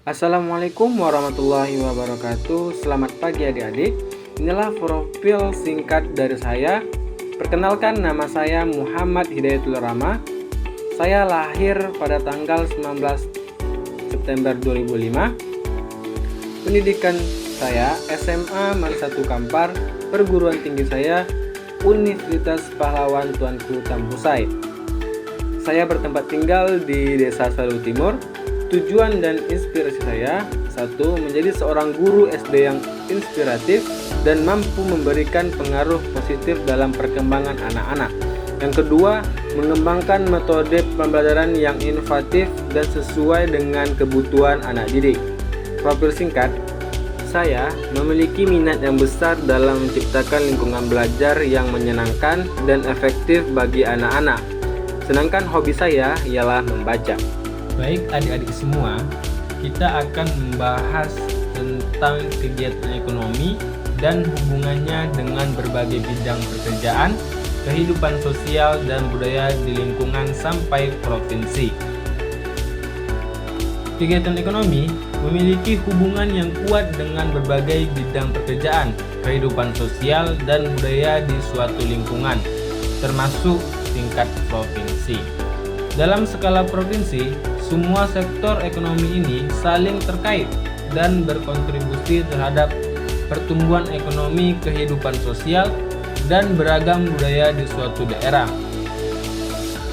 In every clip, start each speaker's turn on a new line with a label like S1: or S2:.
S1: Assalamualaikum warahmatullahi wabarakatuh. Selamat pagi adik-adik. Inilah profil singkat dari saya. Perkenalkan, nama saya Muhammad Hidayatul Rama. Saya lahir pada tanggal 19 September 2005. Pendidikan saya SMA Man 1 Kampar. Perguruan tinggi saya Universitas Pahlawan Tuanku Tambuhsai. Saya bertempat tinggal di Desa Saru Timur. Tujuan dan inspirasi saya: 1. Menjadi seorang guru SD yang inspiratif dan mampu memberikan pengaruh positif dalam perkembangan anak-anak. Yang kedua, mengembangkan metode pembelajaran yang inovatif dan sesuai dengan kebutuhan anak didik. Profil singkat: saya memiliki minat yang besar dalam menciptakan lingkungan belajar yang menyenangkan dan efektif bagi anak-anak. Sedangkan hobi saya ialah membaca.
S2: Baik adik-adik semua, kita akan membahas tentang kegiatan ekonomi dan hubungannya dengan berbagai bidang pekerjaan, kehidupan sosial dan budaya di lingkungan sampai provinsi. Kegiatan ekonomi memiliki hubungan yang kuat dengan berbagai bidang pekerjaan, kehidupan sosial dan budaya di suatu lingkungan, termasuk tingkat provinsi. Dalam skala provinsi, semua sektor ekonomi ini saling terkait dan berkontribusi terhadap pertumbuhan ekonomi, kehidupan sosial, dan beragam budaya di suatu daerah.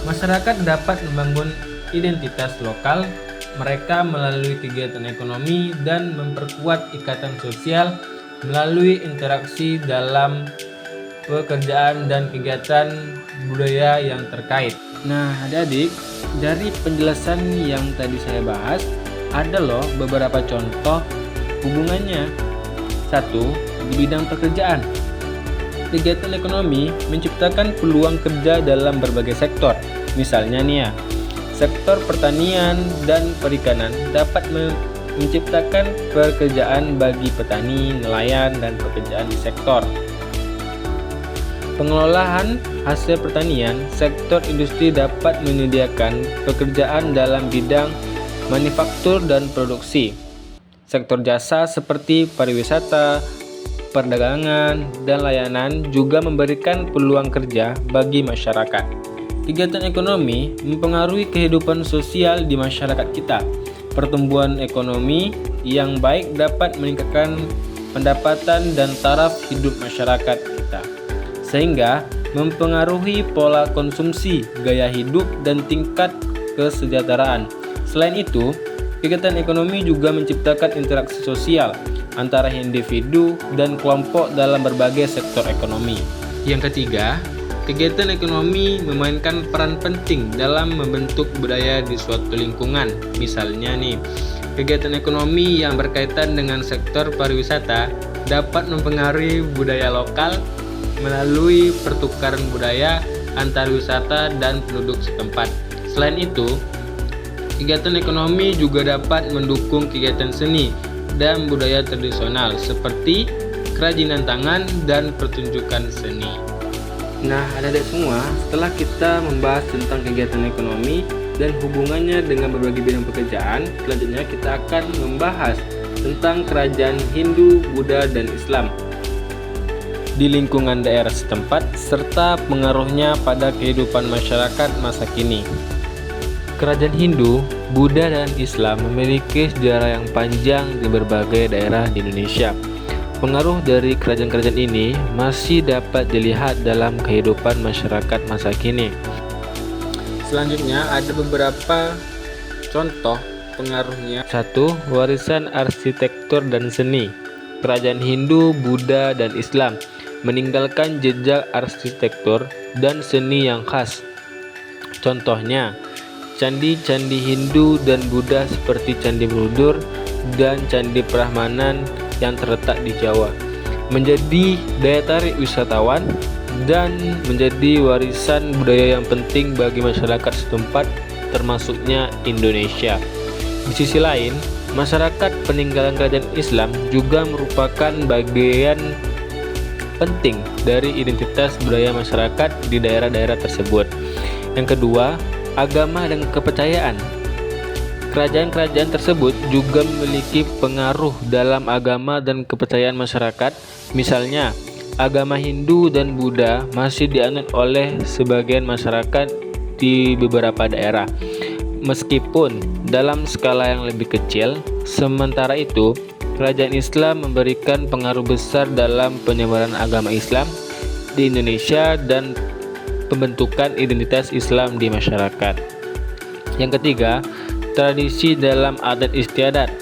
S2: Masyarakat dapat membangun identitas lokal mereka melalui kegiatan ekonomi dan memperkuat ikatan sosial melalui interaksi dalam pekerjaan dan kegiatan budaya yang terkait.
S1: Nah, adik-adik, dari penjelasan yang tadi saya bahas, ada loh beberapa contoh hubungannya. 1. Di bidang pekerjaan. Kegiatan ekonomi menciptakan peluang kerja dalam berbagai sektor. Misalnya nih ya, sektor pertanian dan perikanan dapat menciptakan pekerjaan bagi petani, nelayan, dan pekerjaan di sektor pengelolaan hasil pertanian. Sektor industri dapat menyediakan pekerjaan dalam bidang manufaktur dan produksi. Sektor jasa seperti pariwisata, perdagangan, dan layanan juga memberikan peluang kerja bagi masyarakat. Kegiatan ekonomi mempengaruhi kehidupan sosial di masyarakat kita. Pertumbuhan ekonomi yang baik dapat meningkatkan pendapatan dan taraf hidup masyarakat kita, sehingga mempengaruhi pola konsumsi, gaya hidup, dan tingkat kesejahteraan. Selain itu, kegiatan ekonomi juga menciptakan interaksi sosial antara individu dan kelompok dalam berbagai sektor ekonomi. Yang ketiga, kegiatan ekonomi memainkan peran penting dalam membentuk budaya di suatu lingkungan. Misalnya nih, kegiatan ekonomi yang berkaitan dengan sektor pariwisata dapat mempengaruhi budaya lokal melalui pertukaran budaya antar wisata dan penduduk setempat. Selain itu, kegiatan ekonomi juga dapat mendukung kegiatan seni dan budaya tradisional seperti kerajinan tangan dan pertunjukan seni. Nah, adik-adik semua, setelah kita membahas tentang kegiatan ekonomi dan hubungannya dengan berbagai bidang pekerjaan, selanjutnya kita akan membahas tentang kerajaan Hindu, Buddha, dan Islam di lingkungan daerah setempat serta pengaruhnya pada kehidupan masyarakat masa kini. Kerajaan Hindu, Buddha, dan Islam memiliki sejarah yang panjang di berbagai daerah di Indonesia. Pengaruh dari kerajaan-kerajaan ini masih dapat dilihat dalam kehidupan masyarakat masa kini. Selanjutnya ada beberapa contoh pengaruhnya. 1. Warisan arsitektur dan seni. Kerajaan Hindu, Buddha, dan Islam meninggalkan jejak arsitektur dan seni yang khas. Contohnya, candi-candi Hindu dan Buddha seperti Candi Borobudur dan Candi Prambanan yang terletak di Jawa menjadi daya tarik wisatawan dan menjadi warisan budaya yang penting bagi masyarakat setempat, termasuknya Indonesia. Di sisi lain, masyarakat peninggalan kerajaan Islam juga merupakan bagian penting dari identitas budaya masyarakat di daerah-daerah tersebut. Yang kedua, agama dan kepercayaan. Kerajaan-kerajaan tersebut juga memiliki pengaruh dalam agama dan kepercayaan masyarakat. Misalnya, agama Hindu dan Buddha masih dianut oleh sebagian masyarakat di beberapa daerah, meskipun dalam skala yang lebih kecil. Sementara itu, kerajaan Islam memberikan pengaruh besar dalam penyebaran agama Islam di Indonesia dan pembentukan identitas Islam di masyarakat. Yang ketiga, tradisi dalam adat istiadat.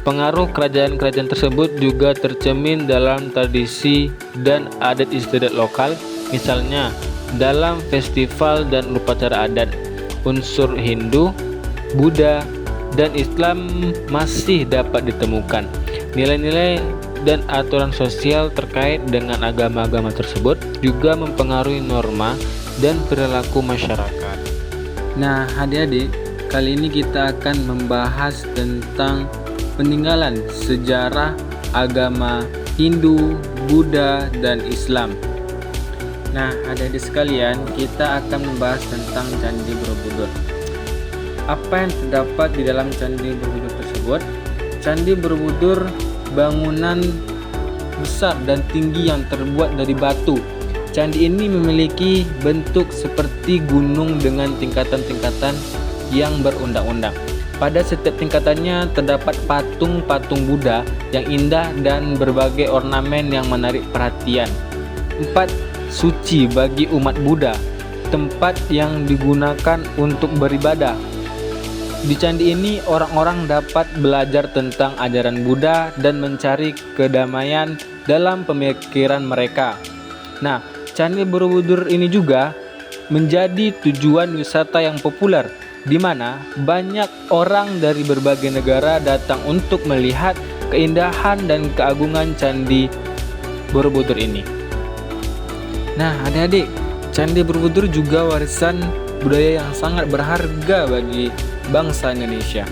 S1: Pengaruh kerajaan-kerajaan tersebut juga tercermin dalam tradisi dan adat istiadat lokal, misalnya dalam festival dan upacara adat. Unsur Hindu, Buddha, dan Islam masih dapat ditemukan. Nilai-nilai dan aturan sosial terkait dengan agama-agama tersebut juga mempengaruhi norma dan perilaku masyarakat. Nah, adik-adik, kali ini kita akan membahas tentang peninggalan sejarah agama Hindu, Buddha, dan Islam. Nah, adik-adik sekalian, kita akan membahas tentang Candi Borobudur. Apa yang terdapat di dalam Candi Borobudur tersebut? Candi Borobudur bangunan besar dan tinggi yang terbuat dari batu. Candi ini memiliki bentuk seperti gunung dengan tingkatan-tingkatan yang berundang-undang. Pada setiap tingkatannya terdapat patung-patung Buddha yang indah dan berbagai ornamen yang menarik perhatian. 4 suci bagi umat Buddha, tempat yang digunakan untuk beribadah. Di candi ini orang-orang dapat belajar tentang ajaran Buddha dan mencari kedamaian dalam pemikiran mereka. Nah, Candi Borobudur ini juga menjadi tujuan wisata yang populer, di mana banyak orang dari berbagai negara datang untuk melihat keindahan dan keagungan Candi Borobudur ini. Nah, adik-adik, Candi Borobudur juga warisan budaya yang sangat berharga bagi bangsa Indonesia.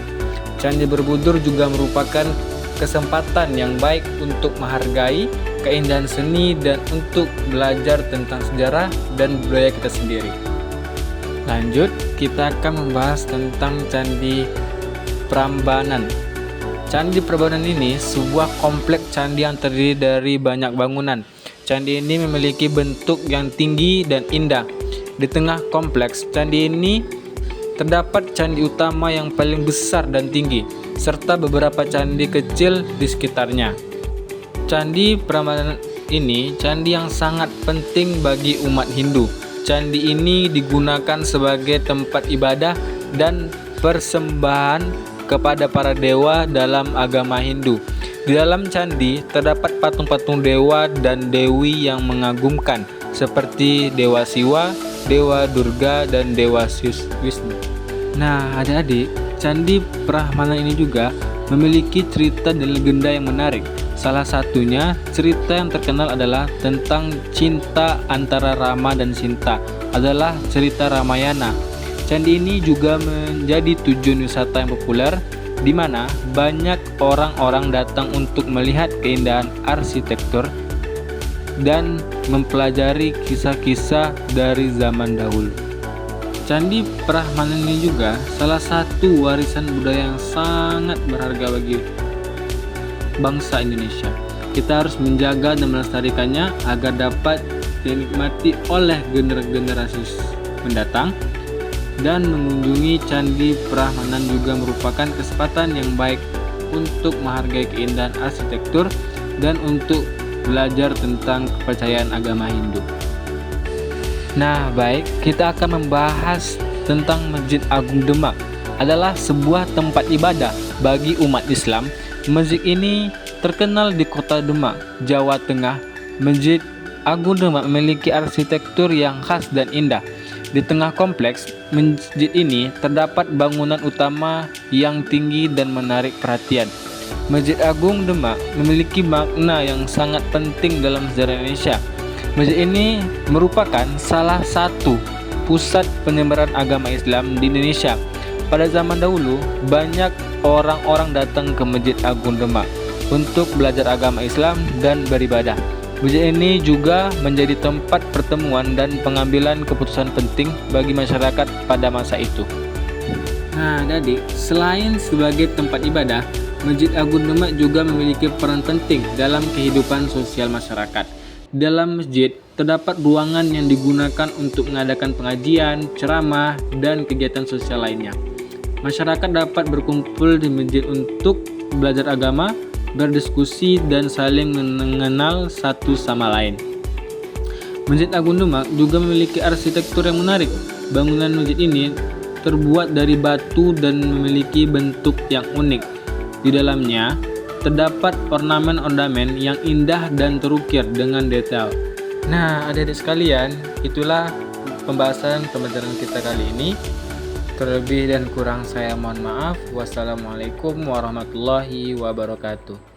S1: Candi Borobudur juga merupakan kesempatan yang baik untuk menghargai keindahan seni dan untuk belajar tentang sejarah dan budaya kita sendiri. Lanjut, kita akan membahas tentang Candi Prambanan. Candi Prambanan ini sebuah kompleks candi yang terdiri dari banyak bangunan. Candi ini memiliki bentuk yang tinggi dan indah. Di tengah kompleks candi ini terdapat candi utama yang paling besar dan tinggi, serta beberapa candi kecil di sekitarnya. Candi Prambanan ini candi yang sangat penting bagi umat Hindu. Candi ini digunakan sebagai tempat ibadah dan persembahan kepada para dewa dalam agama Hindu. Di dalam candi terdapat patung-patung dewa dan dewi yang mengagumkan, seperti Dewa Siwa, Dewa Durga, dan Dewa Wisnu. Nah, adik-adik, Candi Prambanan ini juga memiliki cerita dan legenda yang menarik. Salah satunya, cerita yang terkenal adalah tentang cinta antara Rama dan Sinta, adalah cerita Ramayana. Candi ini juga menjadi tujuan wisata yang populer, di mana banyak orang-orang datang untuk melihat keindahan arsitektur dan mempelajari kisah-kisah dari zaman dahulu. Candi Prambanan ini juga salah satu warisan budaya yang sangat berharga bagi bangsa Indonesia. Kita harus menjaga dan melestarikannya agar dapat dinikmati oleh generasi mendatang. Dan mengunjungi Candi Prambanan juga merupakan kesempatan yang baik untuk menghargai keindahan arsitektur dan untuk belajar tentang kepercayaan agama Hindu. Nah, baik, kita akan membahas tentang Masjid Agung Demak. Adalah sebuah tempat ibadah bagi umat Islam. Masjid ini terkenal di kota Demak, Jawa Tengah. Masjid Agung Demak memiliki arsitektur yang khas dan indah. Di tengah kompleks masjid ini terdapat bangunan utama yang tinggi dan menarik perhatian. Masjid Agung Demak memiliki makna yang sangat penting dalam sejarah Indonesia. Masjid ini merupakan salah satu pusat penyebaran agama Islam di Indonesia. Pada zaman dahulu, banyak orang-orang datang ke Masjid Agung Demak untuk belajar agama Islam dan beribadah. Masjid ini juga menjadi tempat pertemuan dan pengambilan keputusan penting bagi masyarakat pada masa itu. Nah, adik, selain sebagai tempat ibadah, Masjid Agung Demak juga memiliki peran penting dalam kehidupan sosial masyarakat. Dalam masjid, terdapat ruangan yang digunakan untuk mengadakan pengajian, ceramah, dan kegiatan sosial lainnya. Masyarakat dapat berkumpul di masjid untuk belajar agama, berdiskusi, dan saling mengenal satu sama lain. Masjid Agung Demak juga memiliki arsitektur yang menarik. Bangunan masjid ini terbuat dari batu dan memiliki bentuk yang unik. Di dalamnya terdapat ornamen-ornamen yang indah dan terukir dengan detail. Nah, adik-adik sekalian, itulah pembahasan pembelajaran kita kali ini. Terlebih dan kurang saya mohon maaf. Wassalamualaikum warahmatullahi wabarakatuh.